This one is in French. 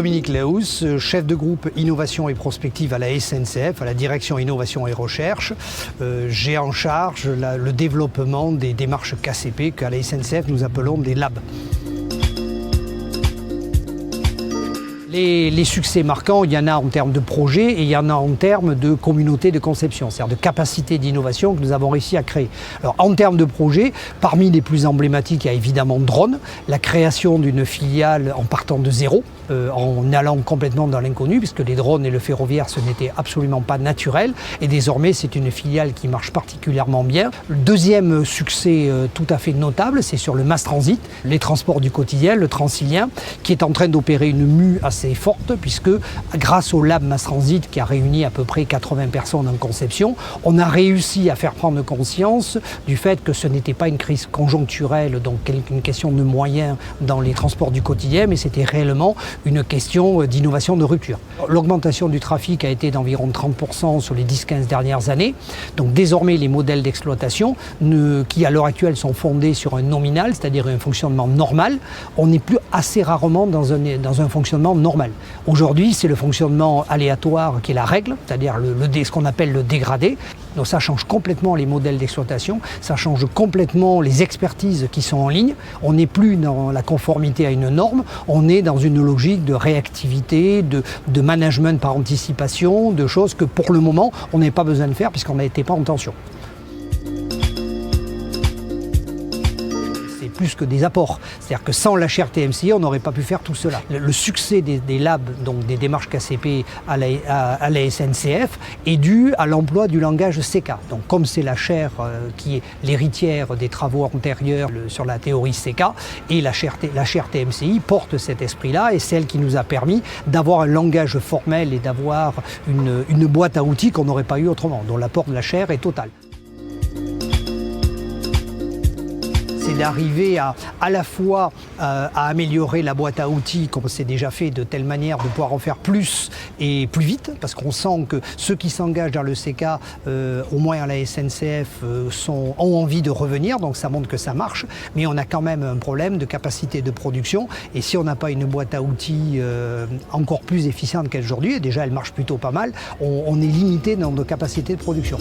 Dominique Léus, chef de groupe Innovation et Prospective à la SNCF, à la Direction Innovation et Recherche. J'ai en charge le développement des démarches KCP qu'à la SNCF nous appelons des labs. Les succès marquants, il y en a en termes de projets et il y en a en termes de communauté de conception, c'est-à-dire de capacité d'innovation que nous avons réussi à créer. Alors, en termes de projets, parmi les plus emblématiques, il y a évidemment Drone, la création d'une filiale en partant de zéro, en allant complètement dans l'inconnu, puisque les drones et le ferroviaire, ce n'était absolument pas naturel. Et désormais, c'est une filiale qui marche particulièrement bien. Le deuxième succès tout à fait notable, c'est sur le mass transit, les transports du quotidien, le Transilien, qui est en train d'opérer une mue assez forte, puisque grâce au Lab Mass Transit, qui a réuni à peu près 80 personnes en conception, on a réussi à faire prendre conscience du fait que ce n'était pas une crise conjoncturelle, donc une question de moyens dans les transports du quotidien, mais c'était réellement une question d'innovation de rupture. L'augmentation du trafic a été d'environ 30% sur les 10-15 dernières années. Donc désormais, les modèles d'exploitation qui à l'heure actuelle sont fondés sur un nominal, c'est-à-dire un fonctionnement normal, on n'est plus assez rarement dans un fonctionnement normal. Aujourd'hui, c'est le fonctionnement aléatoire qui est la règle, c'est-à-dire ce qu'on appelle le dégradé. Donc ça change complètement les modèles d'exploitation, ça change complètement les expertises qui sont en ligne. On n'est plus dans la conformité à une norme, on est dans une logique de réactivité, de management par anticipation, de choses que pour le moment, on n'a pas besoin de faire puisqu'on n'était pas en tension. Plus que des apports. C'est-à-dire que sans la chaire TMCI, on n'aurait pas pu faire tout cela. Le succès des labs, donc des démarches KCP à la SNCF, est dû à l'emploi du langage CK. Donc comme c'est la chaire qui est l'héritière des travaux antérieurs sur la théorie CK, et la chaire TMCI porte cet esprit-là, et c'est elle qui nous a permis d'avoir un langage formel et d'avoir une boîte à outils qu'on n'aurait pas eu autrement, dont l'apport de la chaire est total. C'est d'arriver à la fois à améliorer la boîte à outils, comme c'est déjà fait, de telle manière de pouvoir en faire plus et plus vite, parce qu'on sent que ceux qui s'engagent dans le CK, au moins à la SNCF, ont envie de revenir, donc ça montre que ça marche, mais on a quand même un problème de capacité de production, et si on n'a pas une boîte à outils encore plus efficiente qu'aujourd'hui, et déjà elle marche plutôt pas mal, on est limité dans nos capacités de production.